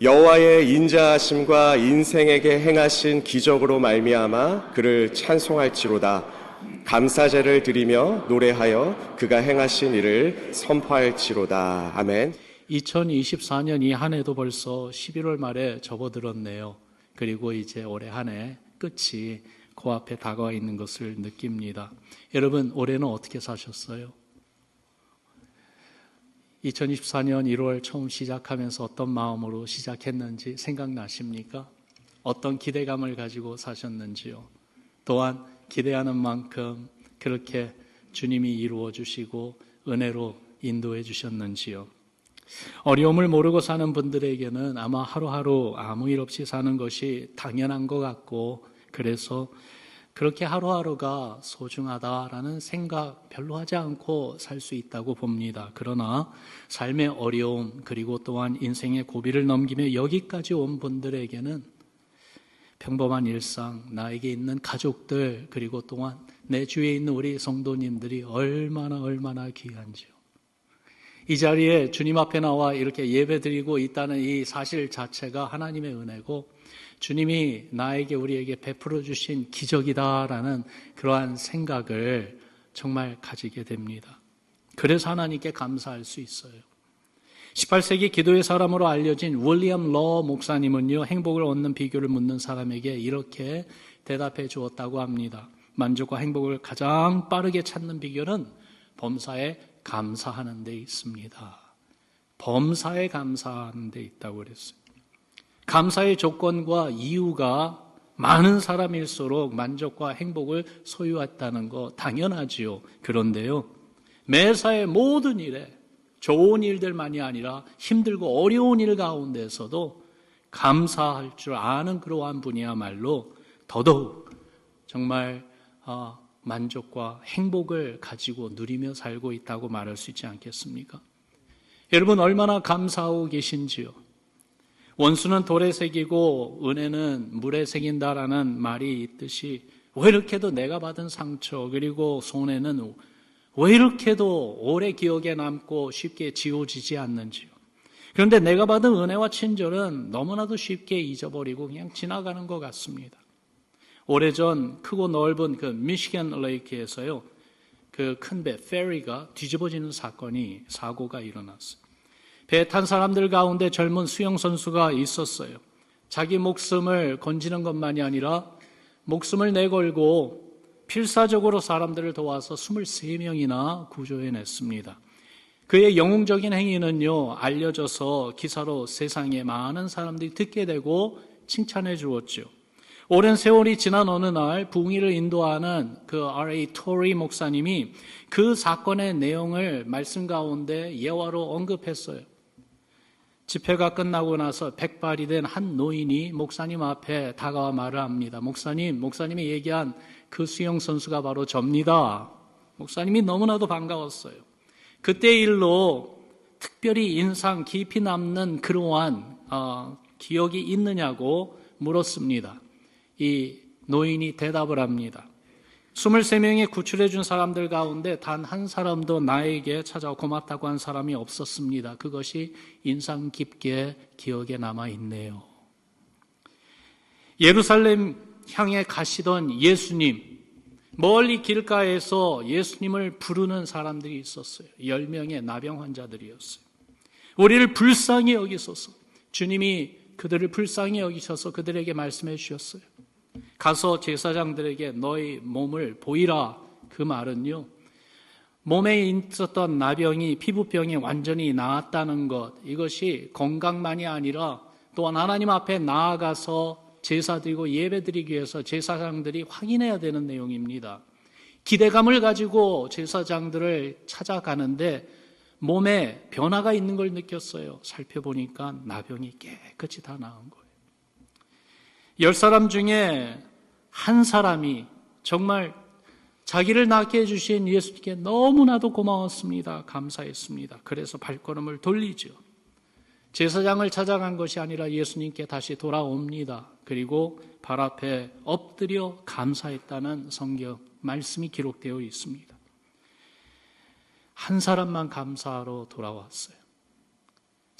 여호와의 인자하심과 인생에게 행하신 기적으로 말미암아 그를 찬송할지로다. 감사제를 드리며 노래하여 그가 행하신 일을 선포할지로다. 아멘. 2024년 이 한 해도 벌써 11월 말에 접어들었네요. 그리고 이제 올해 한 해 끝이 코앞에 다가와 있는 것을 느낍니다. 여러분, 올해는 어떻게 사셨어요? 2024년 1월 처음 시작하면서 어떤 마음으로 시작했는지 생각나십니까? 어떤 기대감을 가지고 사셨는지요? 또한 기대하는 만큼 그렇게 주님이 이루어 주시고 은혜로 인도해 주셨는지요? 어려움을 모르고 사는 분들에게는 아마 하루하루 아무 일 없이 사는 것이 당연한 것 같고, 그래서 그렇게 하루하루가 소중하다라는 생각 별로 하지 않고 살 수 있다고 봅니다. 그러나 삶의 어려움, 그리고 또한 인생의 고비를 넘기며 여기까지 온 분들에게는 평범한 일상, 나에게 있는 가족들, 그리고 또한 내 주위에 있는 우리 성도님들이 얼마나 귀한지요. 이 자리에 주님 앞에 나와 이렇게 예배드리고 있다는 이 사실 자체가 하나님의 은혜고, 주님이 나에게, 우리에게 베풀어 주신 기적이다라는 그러한 생각을 정말 가지게 됩니다. 그래서 하나님께 감사할 수 있어요. 18세기 기도의 사람으로 알려진 윌리엄 러 목사님은요, 행복을 얻는 비결을 묻는 사람에게 이렇게 대답해 주었다고 합니다. 만족과 행복을 가장 빠르게 찾는 비결은 범사에 감사하는 데 있습니다. 범사에 감사하는 데 있다고 그랬어요. 감사의 조건과 이유가 많은 사람일수록 만족과 행복을 소유했다는 거 당연하지요. 그런데요, 매사의 모든 일에 좋은 일들만이 아니라 힘들고 어려운 일 가운데서도 감사할 줄 아는 그러한 분이야말로 더더욱 정말 만족과 행복을 가지고 누리며 살고 있다고 말할 수 있지 않겠습니까? 여러분, 얼마나 감사하고 계신지요? 원수는 돌에 새기고 은혜는 물에 새긴다라는 말이 있듯이, 왜 이렇게도 내가 받은 상처 그리고 손해는 왜 이렇게도 오래 기억에 남고 쉽게 지워지지 않는지요. 그런데 내가 받은 은혜와 친절은 너무나도 쉽게 잊어버리고 그냥 지나가는 것 같습니다. 오래전 크고 넓은 그 미시간 레이크에서요, 그 큰 배 페리가 뒤집어지는 사고가 일어났어요. 배에 탄 사람들 가운데 젊은 수영선수가 있었어요. 자기 목숨을 건지는 것만이 아니라 목숨을 내걸고 필사적으로 사람들을 도와서 23명이나 구조해냈습니다. 그의 영웅적인 행위는요, 알려져서 기사로 세상에 많은 사람들이 듣게 되고 칭찬해 주었죠. 오랜 세월이 지난 어느 날 부흥회를 인도하는 그 R.A. 토리 목사님이 그 사건의 내용을 말씀 가운데 예화로 언급했어요. 집회가 끝나고 나서 백발이 된 한 노인이 목사님 앞에 다가와 말을 합니다. 목사님이 얘기한 그 수영선수가 바로 접니다. 목사님이 너무나도 반가웠어요. 그때 일로 특별히 인상 깊이 남는 그러한 기억이 있느냐고 물었습니다. 이 노인이 대답을 합니다. 23명의 구출해 준 사람들 가운데 단 한 사람도 나에게 찾아와 고맙다고 한 사람이 없었습니다. 그것이 인상 깊게 기억에 남아 있네요. 예루살렘 향해 가시던 예수님, 멀리 길가에서 예수님을 부르는 사람들이 있었어요. 10명의 나병 환자들이었어요. 우리를 불쌍히 여기소서. 주님이 그들을 불쌍히 여기셔서 그들에게 말씀해 주셨어요. 가서 제사장들에게 너희 몸을 보이라. 그 말은요, 몸에 있었던 나병이, 피부병이 완전히 나았다는 것, 이것이 건강만이 아니라 또한 하나님 앞에 나아가서 제사드리고 예배드리기 위해서 제사장들이 확인해야 되는 내용입니다. 기대감을 가지고 제사장들을 찾아가는데 몸에 변화가 있는 걸 느꼈어요. 살펴보니까 나병이 깨끗이 다 나은 거예요. 10사람 중에 한 사람이 정말 자기를 낫게 해주신 예수님께 너무나도 고마웠습니다. 감사했습니다. 그래서 발걸음을 돌리죠. 제사장을 찾아간 것이 아니라 예수님께 다시 돌아옵니다. 그리고 발 앞에 엎드려 감사했다는 성경 말씀이 기록되어 있습니다. 한 사람만 감사하러 돌아왔어요.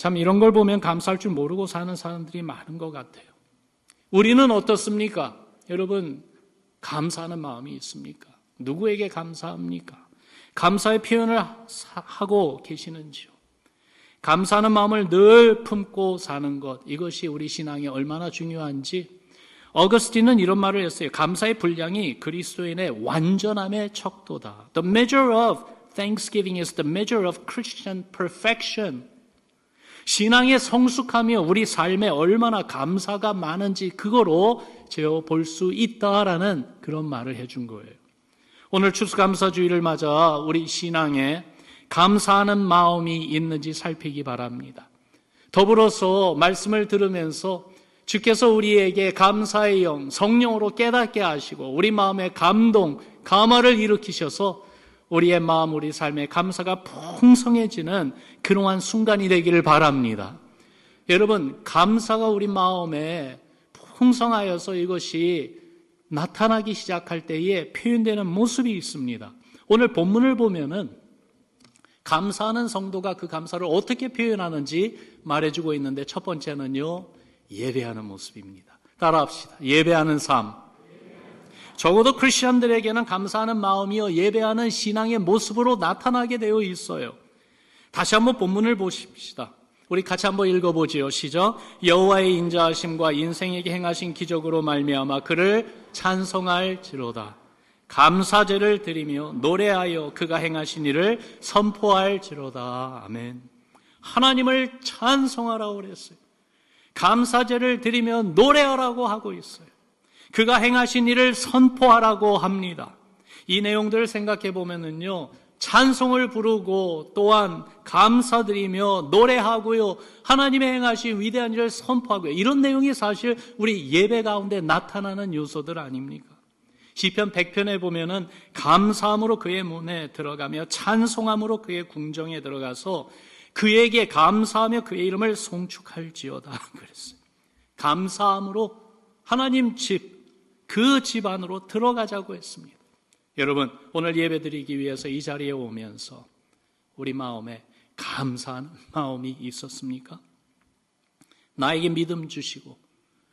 참 이런 걸 보면 감사할 줄 모르고 사는 사람들이 많은 것 같아요. 우리는 어떻습니까? 여러분, 감사하는 마음이 있습니까? 누구에게 감사합니까? 감사의 표현을 하고 계시는지요? 감사하는 마음을 늘 품고 사는 것, 이것이 우리 신앙에 얼마나 중요한지 어거스틴은 이런 말을 했어요. 감사의 분량이 그리스도인의 완전함의 척도다. The measure of thanksgiving is the measure of Christian perfection. 신앙의 성숙하며 우리 삶에 얼마나 감사가 많은지 그거로 재어볼 수 있다라는 그런 말을 해준 거예요. 오늘 추수감사주의를 맞아 우리 신앙에 감사하는 마음이 있는지 살피기 바랍니다. 더불어서 말씀을 들으면서 주께서 우리에게 감사의 영, 성령으로 깨닫게 하시고 우리 마음에 감동, 감화를 일으키셔서 우리의 마음, 우리 삶에 감사가 풍성해지는 그러한 순간이 되기를 바랍니다. 여러분, 감사가 우리 마음에 풍성하여서 이것이 나타나기 시작할 때에 표현되는 모습이 있습니다. 오늘 본문을 보면은 감사하는 성도가 그 감사를 어떻게 표현하는지 말해주고 있는데 첫 번째는요, 예배하는 모습입니다. 따라합시다. 예배하는 삶. 적어도 크리스천들에게는 감사하는 마음이요 예배하는 신앙의 모습으로 나타나게 되어 있어요. 다시 한번 본문을 보십시다. 우리 같이 한번 읽어보지요. 시작. 여호와의 인자하심과 인생에게 행하신 기적으로 말미암아 그를 찬송할지로다. 감사제를 드리며 노래하여 그가 행하신 일을 선포할지로다. 아멘. 하나님을 찬송하라고 그랬어요. 감사제를 드리며 노래하라고 하고 있어요. 그가 행하신 일을 선포하라고 합니다. 이 내용들을 생각해 보면은요, 찬송을 부르고 또한 감사드리며 노래하고요, 하나님의 행하신 위대한 일을 선포하고요. 이런 내용이 사실 우리 예배 가운데 나타나는 요소들 아닙니까? 시편 100편에 보면은 감사함으로 그의 문에 들어가며 찬송함으로 그의 궁정에 들어가서 그에게 감사하며 그의 이름을 송축할지어다 그랬어요. 감사함으로 하나님 집, 그 집 안으로 들어가자고 했습니다. 여러분, 오늘 예배드리기 위해서 이 자리에 오면서 우리 마음에 감사하는 마음이 있었습니까? 나에게 믿음 주시고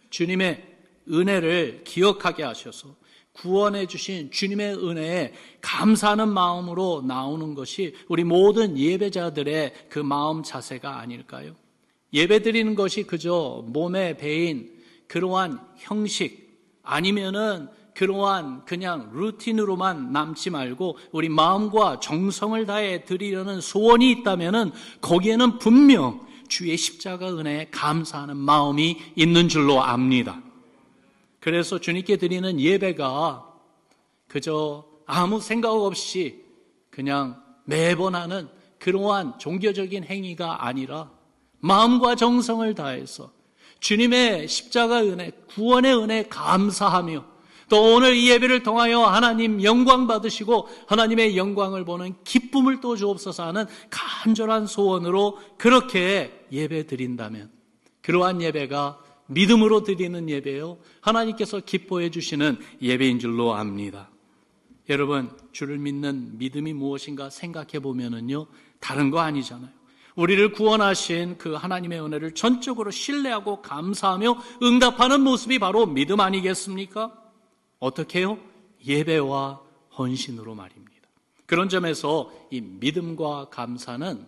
주님의 은혜를 기억하게 하셔서 구원해 주신 주님의 은혜에 감사하는 마음으로 나오는 것이 우리 모든 예배자들의 그 마음 자세가 아닐까요? 예배드리는 것이 그저 몸에 배인 그러한 형식 아니면은 그러한 그냥 루틴으로만 남지 말고 우리 마음과 정성을 다해 드리려는 소원이 있다면은 거기에는 분명 주의 십자가 은혜에 감사하는 마음이 있는 줄로 압니다. 그래서 주님께 드리는 예배가 그저 아무 생각 없이 그냥 매번 하는 그러한 종교적인 행위가 아니라 마음과 정성을 다해서 주님의 십자가 은혜, 구원의 은혜에 감사하며 또 오늘 이 예배를 통하여 하나님 영광 받으시고 하나님의 영광을 보는 기쁨을 또 주옵소서 하는 간절한 소원으로 그렇게 예배 드린다면 그러한 예배가 믿음으로 드리는 예배요 하나님께서 기뻐해 주시는 예배인 줄로 압니다. 여러분, 주를 믿는 믿음이 무엇인가 생각해 보면은요 다른 거 아니잖아요. 우리를 구원하신 그 하나님의 은혜를 전적으로 신뢰하고 감사하며 응답하는 모습이 바로 믿음 아니겠습니까? 어떻게 해요? 예배와 헌신으로 말입니다. 그런 점에서 이 믿음과 감사는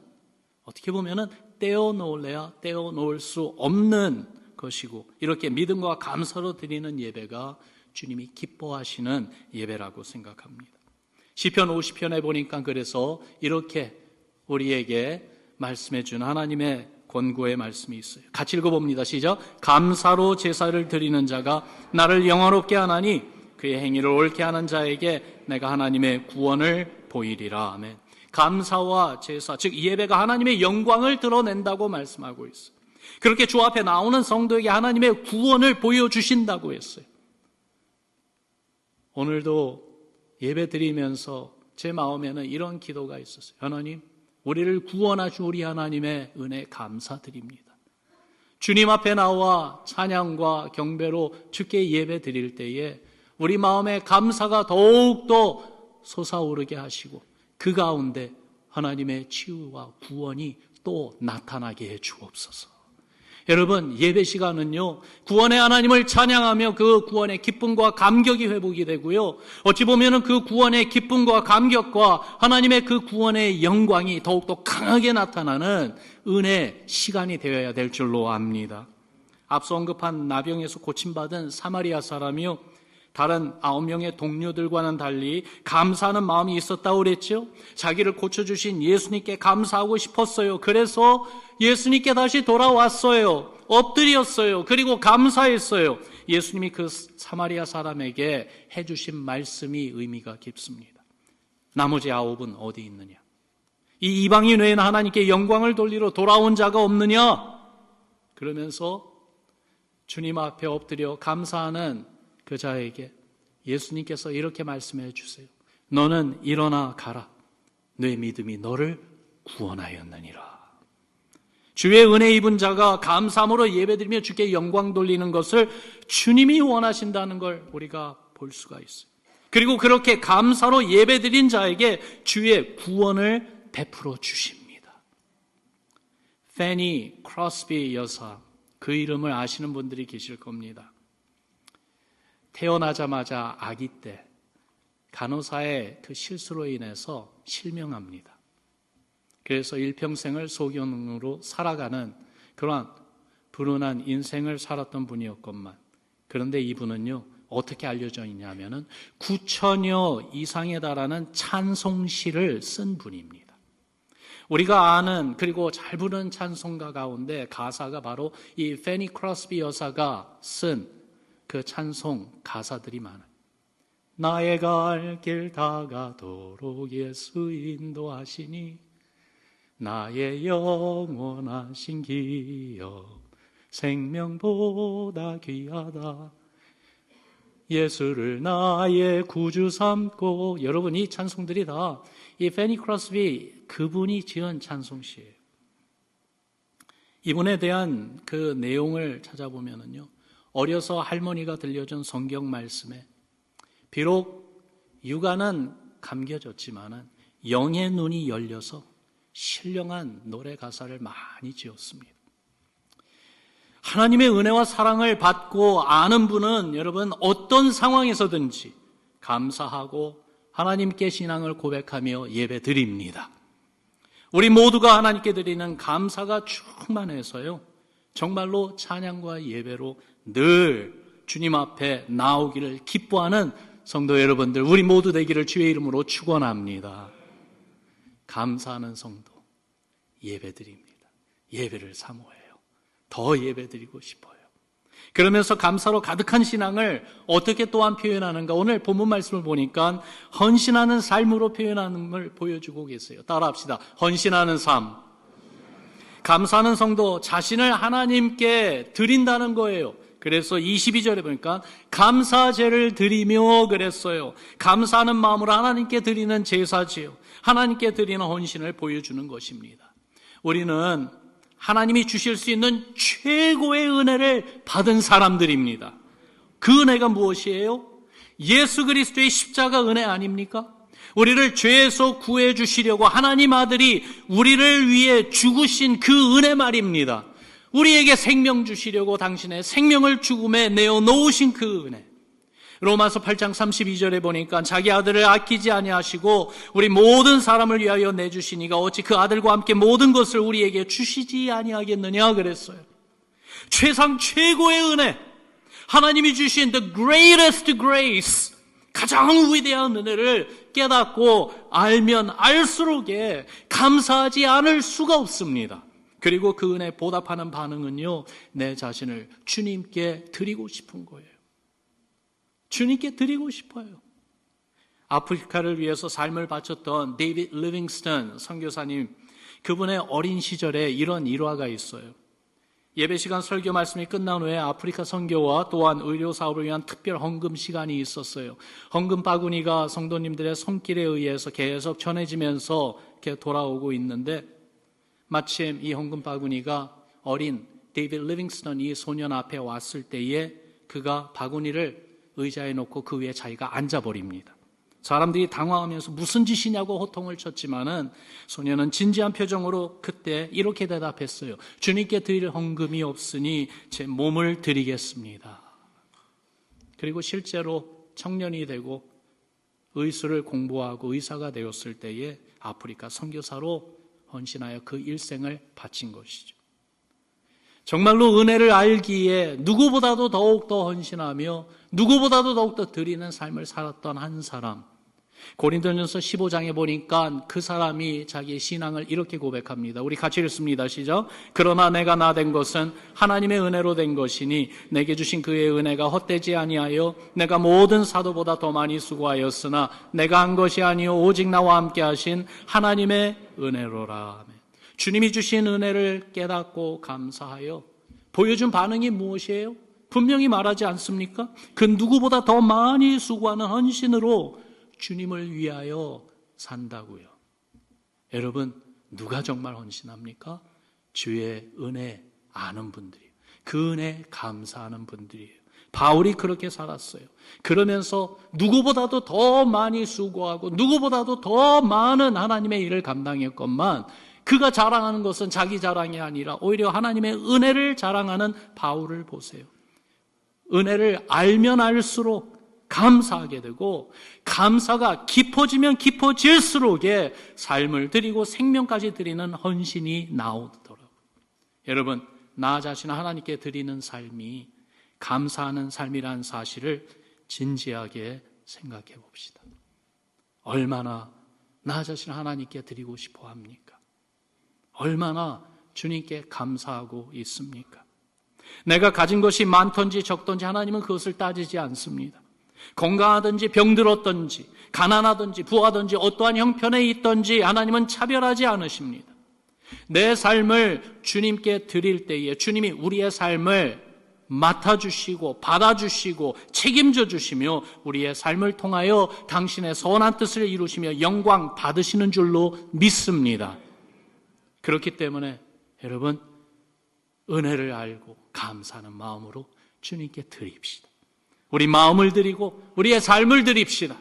어떻게 보면은 떼어놓을래야 떼어놓을 수 없는 것이고 이렇게 믿음과 감사로 드리는 예배가 주님이 기뻐하시는 예배라고 생각합니다. 시편 50편에 보니까 그래서 이렇게 우리에게 말씀해 준 하나님의 권고의 말씀이 있어요. 같이 읽어봅니다. 시작. 감사로 제사를 드리는 자가 나를 영화롭게 하나니 그의 행위를 옳게 하는 자에게 내가 하나님의 구원을 보이리라. 아멘. 감사와 제사, 즉 예배가 하나님의 영광을 드러낸다고 말씀하고 있어요. 그렇게 주 앞에 나오는 성도에게 하나님의 구원을 보여주신다고 했어요. 오늘도 예배 드리면서 제 마음에는 이런 기도가 있었어요. 하나님, 우리를 구원하신 우리 하나님의 은혜 감사드립니다. 주님 앞에 나와 찬양과 경배로 주께 예배 드릴 때에 우리 마음에 감사가 더욱더 솟아오르게 하시고 그 가운데 하나님의 치유와 구원이 또 나타나게 해 주옵소서. 여러분, 예배 시간은요, 구원의 하나님을 찬양하며 그 구원의 기쁨과 감격이 회복이 되고요, 어찌 보면은 그 구원의 기쁨과 감격과 하나님의 그 구원의 영광이 더욱더 강하게 나타나는 은혜 시간이 되어야 될 줄로 압니다. 앞서 언급한 나병에서 고침받은 사마리아 사람이요, 다른 9명의 동료들과는 달리 감사하는 마음이 있었다고 그랬죠. 자기를 고쳐주신 예수님께 감사하고 싶었어요. 그래서 예수님께 다시 돌아왔어요. 엎드렸어요. 그리고 감사했어요. 예수님이 그 사마리아 사람에게 해주신 말씀이 의미가 깊습니다. 나머지 9은 어디 있느냐? 이 이방인 외에는 하나님께 영광을 돌리러 돌아온 자가 없느냐? 그러면서 주님 앞에 엎드려 감사하는 그 자에게 예수님께서 이렇게 말씀해 주세요. 너는 일어나 가라. 내 믿음이 너를 구원하였느니라. 주의 은혜 입은 자가 감사함으로 예배드리며 주께 영광 돌리는 것을 주님이 원하신다는 걸 우리가 볼 수가 있어요. 그리고 그렇게 감사로 예배드린 자에게 주의 구원을 베풀어 주십니다. 페니 크로스비 여사, 그 이름을 아시는 분들이 계실 겁니다. 태어나자마자 아기 때 간호사의 그 실수로 인해서 실명합니다. 그래서 일평생을 소견으로 살아가는 그러한 불운한 인생을 살았던 분이었건만, 그런데 이분은요, 어떻게 알려져 있냐면은 9,000여 이상에 달하는 찬송시를 쓴 분입니다. 우리가 아는 그리고 잘 부르는 찬송가 가운데 가사가 바로 이 페니 크로스비 여사가 쓴 그 찬송 가사들이 많아요. 나의 갈 길 다가도록 예수 인도하시니 나의 영원하신 기업 생명보다 귀하다. 예수를 나의 구주 삼고. 여러분, 이 찬송들이 다 이 페니 크로스비 그분이 지은 찬송시예요. 이분에 대한 그 내용을 찾아보면은요, 어려서 할머니가 들려준 성경 말씀에 비록 육안은 감겨졌지만은 영의 눈이 열려서 신령한 노래 가사를 많이 지었습니다. 하나님의 은혜와 사랑을 받고 아는 분은 여러분 어떤 상황에서든지 감사하고 하나님께 신앙을 고백하며 예배드립니다. 우리 모두가 하나님께 드리는 감사가 충만해서요, 정말로 찬양과 예배로 늘 주님 앞에 나오기를 기뻐하는 성도 여러분들, 우리 모두 되기를 주의 이름으로 축원합니다. 감사하는 성도 예배드립니다. 예배를 사모해요. 더 예배드리고 싶어요. 그러면서 감사로 가득한 신앙을 어떻게 또한 표현하는가? 오늘 본문 말씀을 보니까 헌신하는 삶으로 표현하는 걸 보여주고 계세요. 따라합시다. 헌신하는 삶. 감사하는 성도 자신을 하나님께 드린다는 거예요. 그래서 22절에 보니까 감사제를 드리며 그랬어요. 감사하는 마음으로 하나님께 드리는 제사지요, 하나님께 드리는 헌신을 보여주는 것입니다. 우리는 하나님이 주실 수 있는 최고의 은혜를 받은 사람들입니다. 그 은혜가 무엇이에요? 예수 그리스도의 십자가 은혜 아닙니까? 우리를 죄에서 구해 주시려고 하나님 아들이 우리를 위해 죽으신 그 은혜 말입니다. 우리에게 생명 주시려고 당신의 생명을 죽음에 내어놓으신 그 은혜. 로마서 8장 32절에 보니까 자기 아들을 아끼지 아니하시고 우리 모든 사람을 위하여 내주시니가 어찌 그 아들과 함께 모든 것을 우리에게 주시지 아니하겠느냐 그랬어요. 최상 최고의 은혜, 하나님이 주신 the greatest grace, 가장 위대한 은혜를 깨닫고 알면 알수록에 감사하지 않을 수가 없습니다. 그리고 그 은혜 보답하는 반응은요, 내 자신을 주님께 드리고 싶은 거예요. 주님께 드리고 싶어요. 아프리카를 위해서 삶을 바쳤던 데이비드 리빙스턴 선교사님, 그분의 어린 시절에 이런 일화가 있어요. 예배시간 설교 말씀이 끝난 후에 아프리카 선교와 또한 의료 사업을 위한 특별 헌금 시간이 있었어요. 헌금 바구니가 성도님들의 손길에 의해서 계속 전해지면서 이렇게 돌아오고 있는데, 마침 이 헌금 바구니가 어린 데이비드 리빙스턴 이 소년 앞에 왔을 때에 그가 바구니를 의자에 놓고 그 위에 자기가 앉아버립니다. 사람들이 당황하면서 무슨 짓이냐고 호통을 쳤지만은 소녀는 진지한 표정으로 그때 이렇게 대답했어요. 주님께 드릴 헌금이 없으니 제 몸을 드리겠습니다. 그리고 실제로 청년이 되고 의술을 공부하고 의사가 되었을 때에 아프리카 선교사로 헌신하여 그 일생을 바친 것이죠. 정말로 은혜를 알기에 누구보다도 더욱더 헌신하며 누구보다도 더욱더 드리는 삶을 살았던 한 사람, 고린도전서 15장에 보니까 그 사람이 자기의 신앙을 이렇게 고백합니다. 우리 같이 읽습니다. 시작. 그러나 내가 나 된 것은 하나님의 은혜로 된 것이니 내게 주신 그의 은혜가 헛되지 아니하여 내가 모든 사도보다 더 많이 수고하였으나 내가 한 것이 아니요 오직 나와 함께 하신 하나님의 은혜로라. 주님이 주신 은혜를 깨닫고 감사하여 보여준 반응이 무엇이에요? 분명히 말하지 않습니까? 그 누구보다 더 많이 수고하는 헌신으로 주님을 위하여 산다고요. 여러분, 누가 정말 헌신합니까? 주의 은혜 아는 분들이에요. 그 은혜 감사하는 분들이에요. 바울이 그렇게 살았어요. 그러면서 누구보다도 더 많이 수고하고 누구보다도 더 많은 하나님의 일을 감당했건만 그가 자랑하는 것은 자기 자랑이 아니라 오히려 하나님의 은혜를 자랑하는 바울을 보세요. 은혜를 알면 알수록 감사하게 되고 감사가 깊어지면 깊어질수록의 삶을 드리고 생명까지 드리는 헌신이 나오더라고요. 여러분, 나 자신을 하나님께 드리는 삶이 감사하는 삶이라는 사실을 진지하게 생각해 봅시다. 얼마나 나 자신을 하나님께 드리고 싶어 합니까? 얼마나 주님께 감사하고 있습니까? 내가 가진 것이 많던지 적던지 하나님은 그것을 따지지 않습니다. 건강하든지 병들었든지 가난하든지 부하든지 어떠한 형편에 있든지 하나님은 차별하지 않으십니다. 내 삶을 주님께 드릴 때에 주님이 우리의 삶을 맡아주시고 받아주시고 책임져 주시며 우리의 삶을 통하여 당신의 선한 뜻을 이루시며 영광 받으시는 줄로 믿습니다. 그렇기 때문에 여러분, 은혜를 알고 감사하는 마음으로 주님께 드립시다. 우리 마음을 드리고 우리의 삶을 드립시다.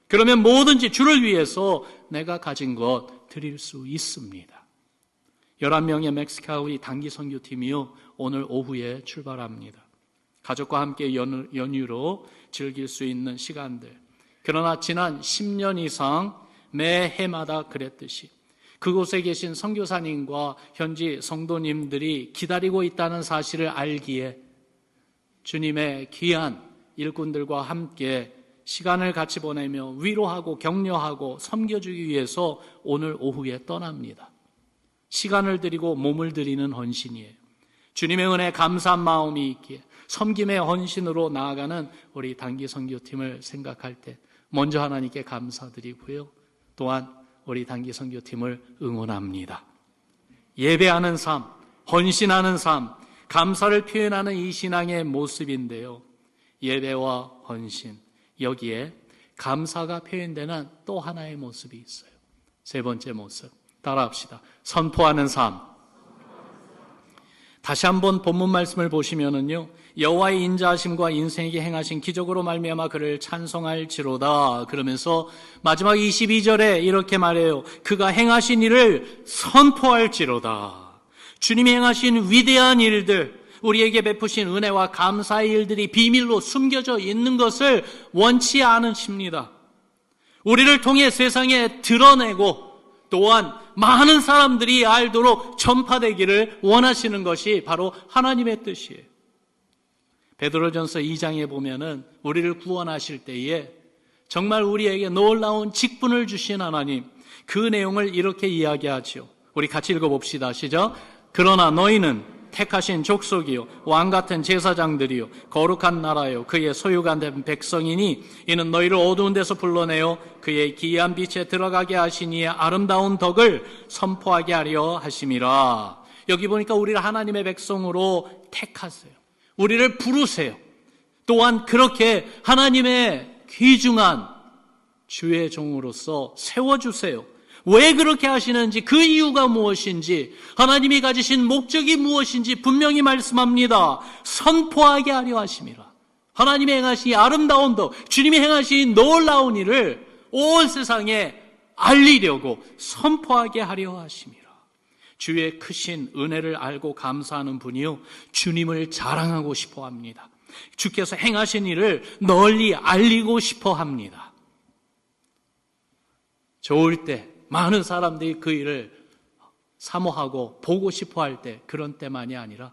그러면 뭐든지 주를 위해서 내가 가진 것 드릴 수 있습니다. 11명의 멕시카우리 단기 선교팀이요, 오늘 오후에 출발합니다. 가족과 함께 연휴로 즐길 수 있는 시간들. 그러나 지난 10년 이상 매 해마다 그랬듯이 그곳에 계신 선교사님과 현지 성도님들이 기다리고 있다는 사실을 알기에 주님의 귀한 일꾼들과 함께 시간을 같이 보내며 위로하고 격려하고 섬겨주기 위해서 오늘 오후에 떠납니다. 시간을 드리고 몸을 드리는 헌신이에요. 주님의 은혜에 감사한 마음이 있기에 섬김의 헌신으로 나아가는 우리 단기 선교팀을 생각할 때 먼저 하나님께 감사드리고요. 또한 우리 단기 선교팀을 응원합니다. 예배하는 삶, 헌신하는 삶, 감사를 표현하는 이 신앙의 모습인데요. 예배와 헌신, 여기에 감사가 표현되는 또 하나의 모습이 있어요. 세 번째 모습, 따라합시다. 선포하는 삶. 다시 한번 본문 말씀을 보시면은요, 여호와의 인자하심과 인생에게 행하신 기적으로 말미암아 그를 찬송할지로다. 그러면서 마지막 22절에 이렇게 말해요. 그가 행하신 일을 선포할지로다. 주님이 행하신 위대한 일들, 우리에게 베푸신 은혜와 감사의 일들이 비밀로 숨겨져 있는 것을 원치 않으십니다. 우리를 통해 세상에 드러내고 또한 많은 사람들이 알도록 전파되기를 원하시는 것이 바로 하나님의 뜻이에요. 베드로전서 2장에 보면은 우리를 구원하실 때에 정말 우리에게 놀라운 직분을 주신 하나님, 그 내용을 이렇게 이야기하죠. 우리 같이 읽어봅시다. 시작. 그러나 너희는 택하신 족속이요 왕같은 제사장들이요 거룩한 나라요 그의 소유가 된 백성이니 이는 너희를 어두운 데서 불러내어 그의 기이한 빛에 들어가게 하시니 아름다운 덕을 선포하게 하려 하심이라. 여기 보니까 우리를 하나님의 백성으로 택하세요. 우리를 부르세요. 또한 그렇게 하나님의 귀중한 주의 종으로서 세워주세요. 왜 그렇게 하시는지, 그 이유가 무엇인지, 하나님이 가지신 목적이 무엇인지 분명히 말씀합니다. 선포하게 하려 하심이라. 하나님이 행하신 아름다운 덕, 주님이 행하신 놀라운 일을 온 세상에 알리려고 선포하게 하려 하심이라. 주의 크신 은혜를 알고 감사하는 분이요 주님을 자랑하고 싶어 합니다. 주께서 행하신 일을 널리 알리고 싶어 합니다. 좋을 때 많은 사람들이 그 일을 사모하고 보고 싶어 할 때, 그런 때만이 아니라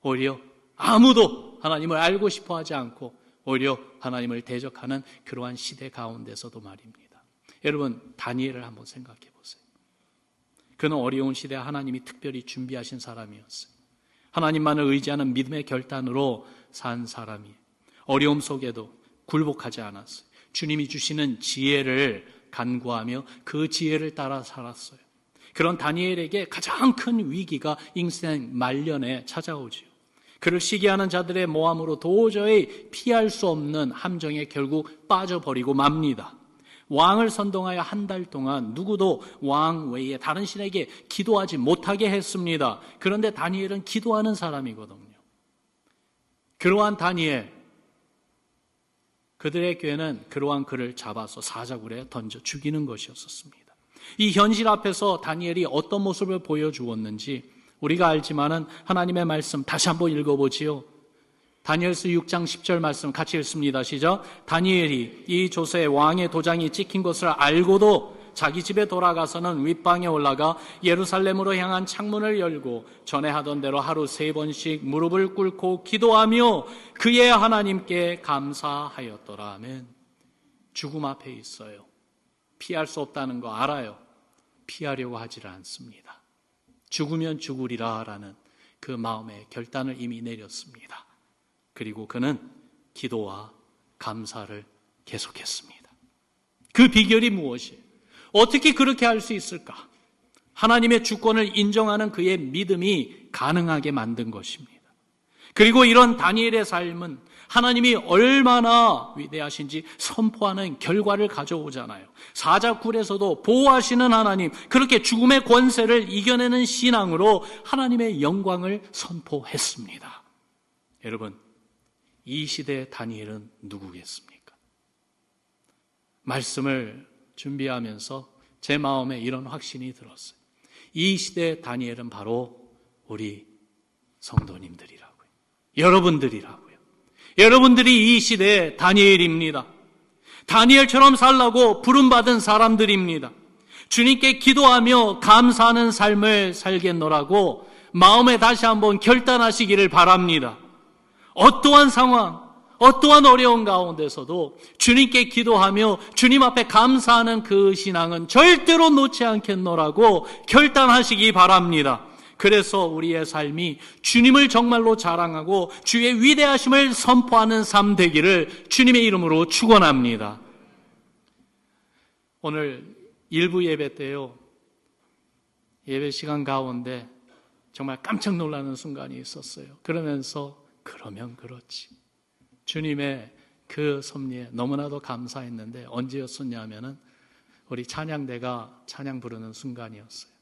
오히려 아무도 하나님을 알고 싶어 하지 않고 오히려 하나님을 대적하는 그러한 시대 가운데서도 말입니다. 여러분, 다니엘을 한번 생각해 보세요. 그는 어려운 시대에 하나님이 특별히 준비하신 사람이었어요. 하나님만을 의지하는 믿음의 결단으로 산 사람이 어려움 속에도 굴복하지 않았어요. 주님이 주시는 지혜를 간구하며 그 지혜를 따라 살았어요. 그런 다니엘에게 가장 큰 위기가 인생 말년에 찾아오지요. 그를 시기하는 자들의 모함으로 도저히 피할 수 없는 함정에 결국 빠져버리고 맙니다. 왕을 선동하여 한 달 동안 누구도 왕 외에 다른 신에게 기도하지 못하게 했습니다. 그런데 다니엘은 기도하는 사람이거든요. 그러한 다니엘, 그들의 꾀는 그러한 그를 잡아서 사자굴에 던져 죽이는 것이었습니다. 이 현실 앞에서 다니엘이 어떤 모습을 보여주었는지 우리가 알지만은 하나님의 말씀 다시 한번 읽어보지요. 다니엘서 6장 10절 말씀 같이 읽습니다. 시작. 다니엘이 이 조서에 왕의 도장이 찍힌 것을 알고도 자기 집에 돌아가서는 윗방에 올라가 예루살렘으로 향한 창문을 열고 전에 하던 대로 하루 3번씩 무릎을 꿇고 기도하며 그의 하나님께 감사하였더라. 아멘. 죽음 앞에 있어요. 피할 수 없다는 거 알아요. 피하려고 하지를 않습니다. 죽으면 죽으리라라는 그 마음의 결단을 이미 내렸습니다. 그리고 그는 기도와 감사를 계속했습니다. 그 비결이 무엇이에요? 어떻게 그렇게 할 수 있을까? 하나님의 주권을 인정하는 그의 믿음이 가능하게 만든 것입니다. 그리고 이런 다니엘의 삶은 하나님이 얼마나 위대하신지 선포하는 결과를 가져오잖아요. 사자굴에서도 보호하시는 하나님, 그렇게 죽음의 권세를 이겨내는 신앙으로 하나님의 영광을 선포했습니다. 여러분, 이 시대의 다니엘은 누구겠습니까? 말씀을 준비하면서 제 마음에 이런 확신이 들었어요. 이 시대의 다니엘은 바로 우리 성도님들이라고요. 여러분들이라고요. 여러분들이 이 시대의 다니엘입니다. 다니엘처럼 살라고 부름받은 사람들입니다. 주님께 기도하며 감사하는 삶을 살겠노라고 마음에 다시 한번 결단하시기를 바랍니다. 어떠한 상황, 어떠한 어려운 가운데서도 주님께 기도하며 주님 앞에 감사하는 그 신앙은 절대로 놓지 않겠노라고 결단하시기 바랍니다. 그래서 우리의 삶이 주님을 정말로 자랑하고 주의 위대하심을 선포하는 삶 되기를 주님의 이름으로 축원합니다. 오늘 일부 예배 때요, 예배 시간 가운데 정말 깜짝 놀라는 순간이 있었어요. 그러면서 그러면 그렇지, 주님의 그 섭리에 너무나도 감사했는데 언제였었냐면은 우리 찬양대가 찬양 부르는 순간이었어요.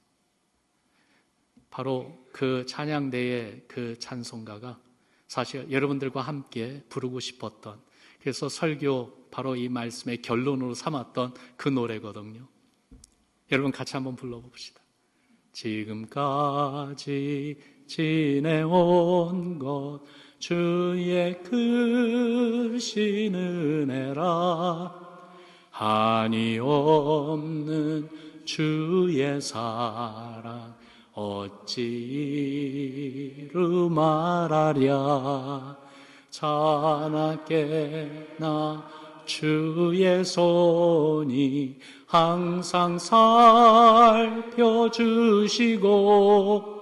바로 그 찬양대의 그 찬송가가 사실 여러분들과 함께 부르고 싶었던, 그래서 설교 바로 이 말씀의 결론으로 삼았던 그 노래거든요. 여러분 같이 한번 불러봅시다. 지금까지 지내온 것 주의 크신 은혜라, 한이 없는 주의 사랑 어찌 이루 말하랴. 자나깨 나 주의 손이 항상 살펴주시고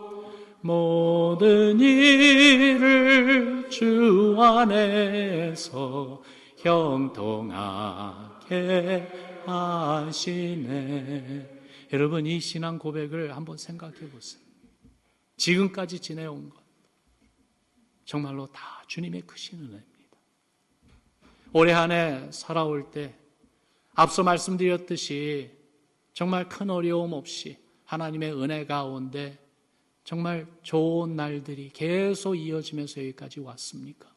모든 일을 주 안에서 형통하게 하시네. 여러분, 이 신앙 고백을 한번 생각해 보세요. 지금까지 지내온 것 정말로 다 주님의 크신 은혜입니다. 올해 한 해 살아올 때 앞서 말씀드렸듯이 정말 큰 어려움 없이 하나님의 은혜 가운데 정말 좋은 날들이 계속 이어지면서 여기까지 왔습니까?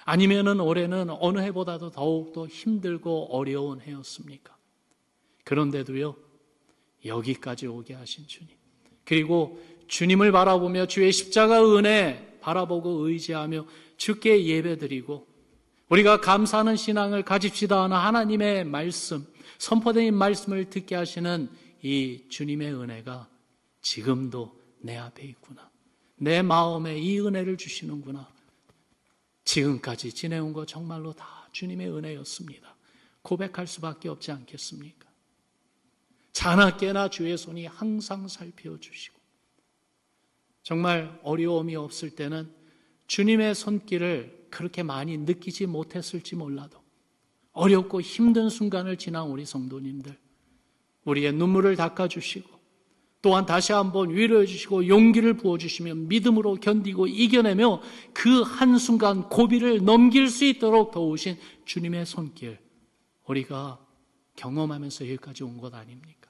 아니면은 올해는 어느 해보다도 더욱더 힘들고 어려운 해였습니까? 그런데도요, 여기까지 오게 하신 주님. 그리고 주님을 바라보며 주의 십자가 은혜 바라보고 의지하며 주께 예배드리고 우리가 감사하는 신앙을 가집시다 하는 하나님의 말씀, 선포된 말씀을 듣게 하시는 이 주님의 은혜가 지금도 내 앞에 있구나. 내 마음에 이 은혜를 주시는구나. 지금까지 지내온 거 정말로 다 주님의 은혜였습니다. 고백할 수밖에 없지 않겠습니까? 자나깨나 주의 손이 항상 살펴주시고 정말 어려움이 없을 때는 주님의 손길을 그렇게 많이 느끼지 못했을지 몰라도 어렵고 힘든 순간을 지난 우리 성도님들, 우리의 눈물을 닦아주시고 또한 다시 한번 위로해 주시고 용기를 부어주시며 믿음으로 견디고 이겨내며 그 한순간 고비를 넘길 수 있도록 도우신 주님의 손길, 우리가 경험하면서 여기까지 온 것 아닙니까?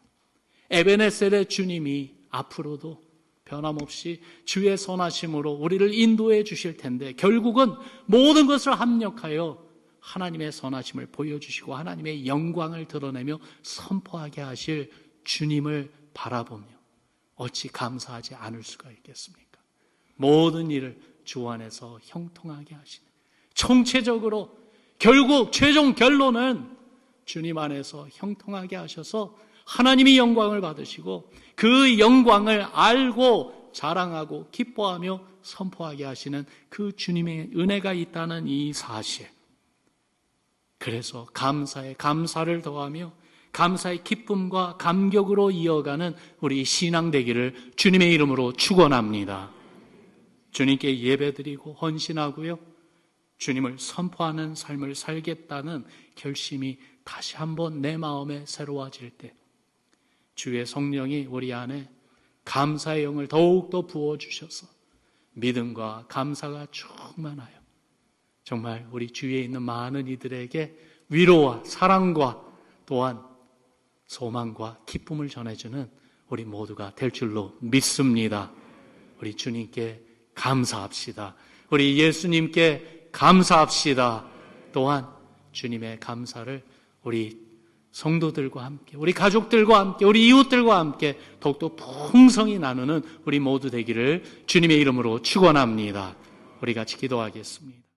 에베네셀의 주님이 앞으로도 변함없이 주의 선하심으로 우리를 인도해 주실 텐데 결국은 모든 것을 합력하여 하나님의 선하심을 보여주시고 하나님의 영광을 드러내며 선포하게 하실 주님을 바라보며 어찌 감사하지 않을 수가 있겠습니까? 모든 일을 주 안에서 형통하게 하시는, 총체적으로 결국 최종 결론은 주님 안에서 형통하게 하셔서 하나님이 영광을 받으시고 그 영광을 알고 자랑하고 기뻐하며 선포하게 하시는 그 주님의 은혜가 있다는 이 사실, 그래서 감사에 감사를 더하며 감사의 기쁨과 감격으로 이어가는 우리 신앙 되기를 주님의 이름으로 축원합니다. 주님께 예배드리고 헌신하고요, 주님을 선포하는 삶을 살겠다는 결심이 다시 한번 내 마음에 새로워질 때 주의 성령이 우리 안에 감사의 영을 더욱더 부어주셔서 믿음과 감사가 충만하여 정말 우리 주위에 있는 많은 이들에게 위로와 사랑과 또한 소망과 기쁨을 전해주는 우리 모두가 될 줄로 믿습니다. 우리 주님께 감사합시다. 우리 예수님께 감사합시다. 또한 주님의 감사를 우리 성도들과 함께, 우리 가족들과 함께, 우리 이웃들과 함께 더욱더 풍성히 나누는 우리 모두 되기를 주님의 이름으로 축원합니다. 우리 같이 기도하겠습니다.